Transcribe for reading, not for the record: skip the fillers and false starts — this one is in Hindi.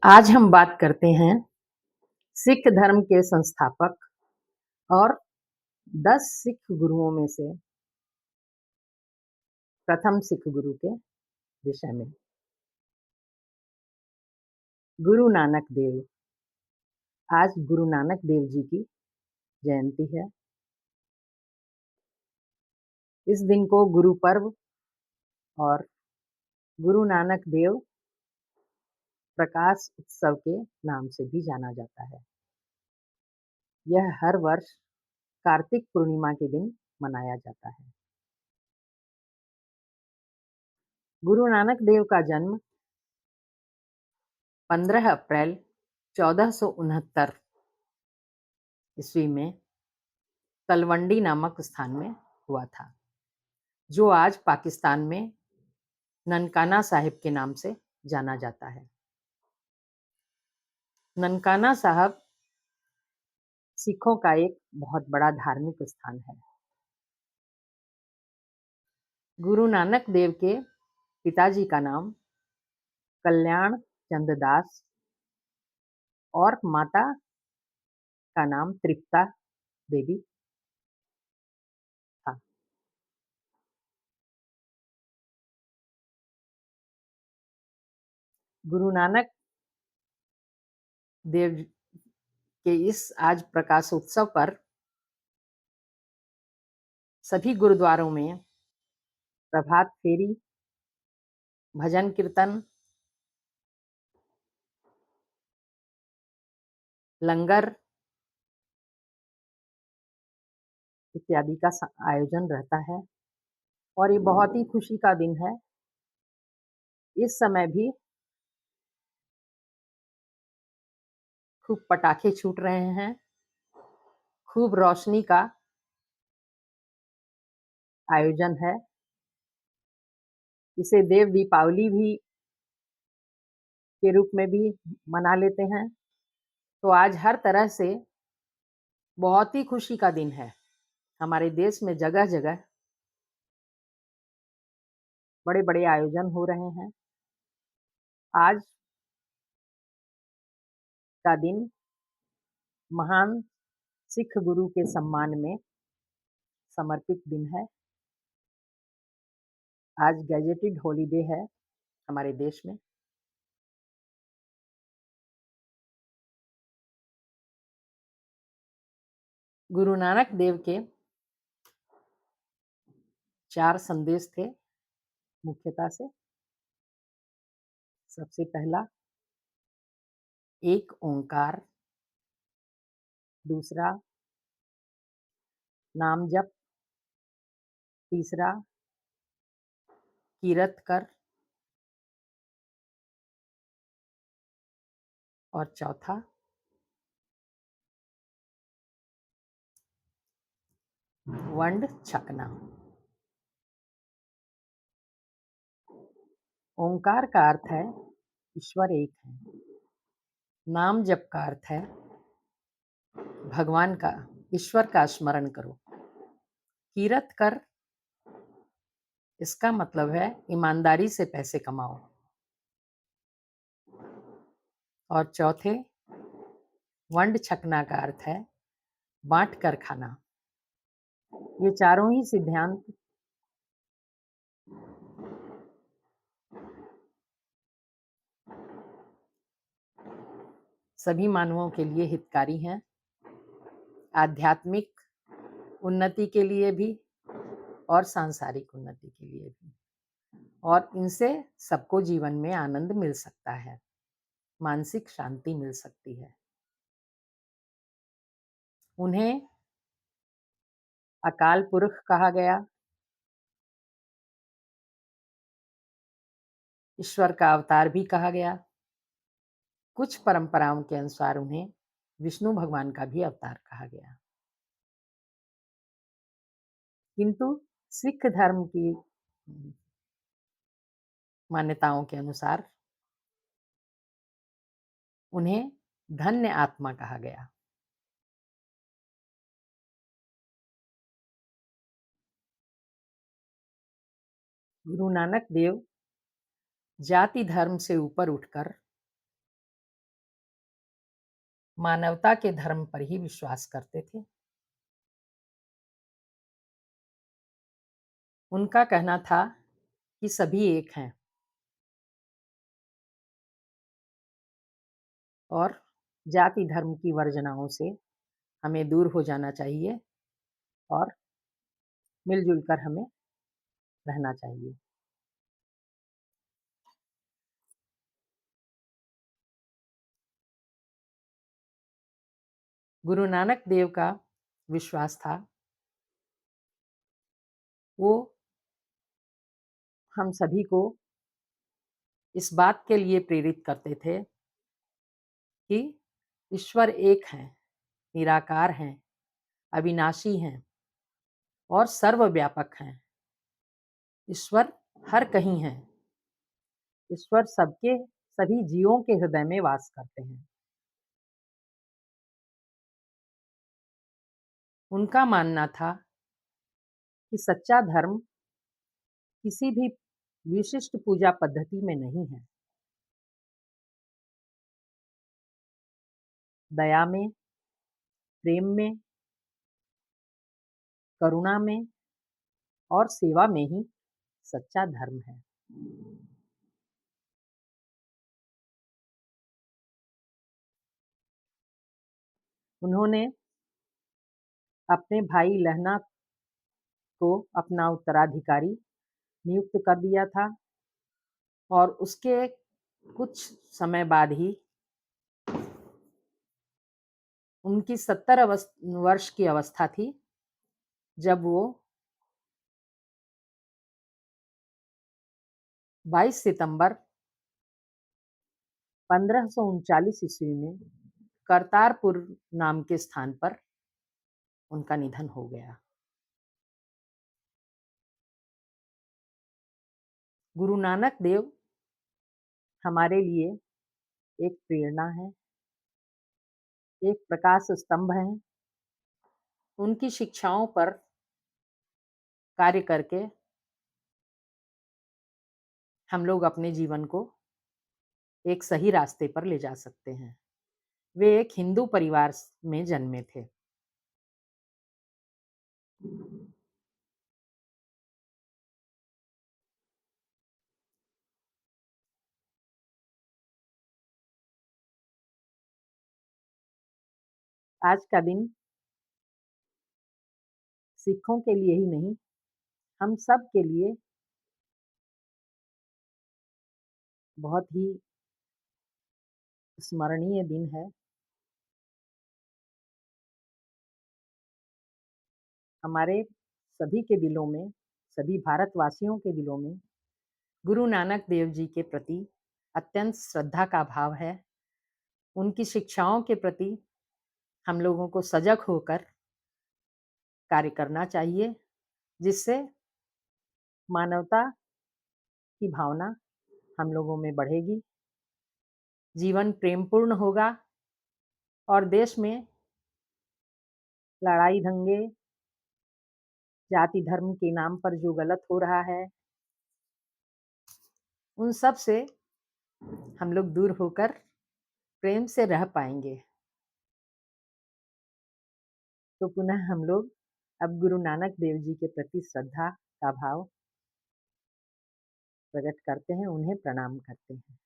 आज हम बात करते हैं सिख धर्म के संस्थापक और 10 सिख गुरुओं में से प्रथम सिख गुरु के विषय में। गुरु नानक देव। आज गुरु नानक देव जी की जयंती है। इस दिन को गुरु पर्व और गुरु नानक देव प्रकाश उत्सव के नाम से भी जाना जाता है। यह हर वर्ष कार्तिक पूर्णिमा के दिन मनाया जाता है। गुरु नानक देव का जन्म 15 अप्रैल 1469 ईस्वी में तलवंडी नामक स्थान में हुआ था, जो आज पाकिस्तान में ननकाना साहिब के नाम से जाना जाता है। ननकाना साहब सिखों का एक बहुत बड़ा धार्मिक स्थान है। गुरु नानक देव के पिताजी का नाम कल्याण चंद दास और माता का नाम तृप्ता देवी था। गुरु नानक देव के इस आज प्रकाश उत्सव पर सभी गुरुद्वारों में प्रभात फेरी, भजन कीर्तन, लंगर इत्यादि का आयोजन रहता है और ये बहुत ही खुशी का दिन है। इस समय भी खूब पटाखे छूट रहे हैं, खूब रोशनी का आयोजन है। इसे देव दीपावली भी के रूप में भी मना लेते हैं। तो आज हर तरह से बहुत ही खुशी का दिन है। हमारे देश में जगह जगह बड़े बड़े आयोजन हो रहे हैं। आज का दिन महान सिख गुरु के सम्मान में समर्पित दिन है। आज गैजेटेड हॉलीडे है हमारे देश में। गुरु नानक देव के 4 संदेश थे मुख्यतः से। सबसे पहला एक ओंकार, दूसरा नाम जप, तीसरा कीरत कर और चौथा वंड छकना। ओंकार का अर्थ है ईश्वर एक है। नाम जप का अर्थ है भगवान का, ईश्वर का स्मरण करो। कीरत कर, इसका मतलब है ईमानदारी से पैसे कमाओ। और चौथे वंड छकना का अर्थ है बांट कर खाना। ये चारों ही सिद्धांत सभी मानवों के लिए हितकारी हैं, आध्यात्मिक उन्नति के लिए भी और सांसारिक उन्नति के लिए भी। और इनसे सबको जीवन में आनंद मिल सकता है, मानसिक शांति मिल सकती है। उन्हें अकाल पुरख कहा गया, ईश्वर का अवतार भी कहा गया। कुछ परंपराओं के अनुसार उन्हें विष्णु भगवान का भी अवतार कहा गया। किंतु सिख धर्म की मान्यताओं के अनुसार उन्हें धन्य आत्मा कहा गया। गुरु नानक देव जाति धर्म से ऊपर उठकर मानवता के धर्म पर ही विश्वास करते थे। उनका कहना था कि सभी एक हैं और जाति धर्म की वर्जनाओं से हमें दूर हो जाना चाहिए और मिलजुल कर हमें रहना चाहिए। गुरु नानक देव का विश्वास था, वो हम सभी को इस बात के लिए प्रेरित करते थे कि ईश्वर एक हैं, निराकार हैं, अविनाशी हैं और सर्वव्यापक हैं। ईश्वर हर कहीं हैं। ईश्वर सबके सभी जीवों के हृदय में वास करते हैं। उनका मानना था कि सच्चा धर्म किसी भी विशिष्ट पूजा पद्धति में नहीं है। दया में, प्रेम में, करुणा में और सेवा में ही सच्चा धर्म है। उन्होंने अपने भाई लहना को अपना उत्तराधिकारी नियुक्त कर दिया था और उसके कुछ समय बाद ही उनकी 70 वर्ष की अवस्था थी जब वो 22 सितंबर 1539 ईस्वी में करतारपुर नाम के स्थान पर उनका निधन हो गया। गुरु नानक देव हमारे लिए एक प्रेरणा है, एक प्रकाश स्तंभ है। उनकी शिक्षाओं पर कार्य करके हम लोग अपने जीवन को एक सही रास्ते पर ले जा सकते हैं। वे एक हिंदू परिवार में जन्मे थे। आज का दिन सिखों के लिए ही नहीं, हम सब के लिए बहुत ही स्मरणीय दिन है। हमारे सभी के दिलों में, सभी भारतवासियों के दिलों में गुरु नानक देव जी के प्रति अत्यंत श्रद्धा का भाव है। उनकी शिक्षाओं के प्रति हम लोगों को सजग होकर कार्य करना चाहिए, जिससे मानवता की भावना हम लोगों में बढ़ेगी, जीवन प्रेमपूर्ण होगा और देश में लड़ाई दंगे, जाति धर्म के नाम पर जो गलत हो रहा है, उन सब से हम लोग दूर होकर प्रेम से रह पाएंगे। तो पुनः हम लोग अब गुरु नानक देव जी के प्रति श्रद्धा का भाव प्रकट करते हैं, उन्हें प्रणाम करते हैं।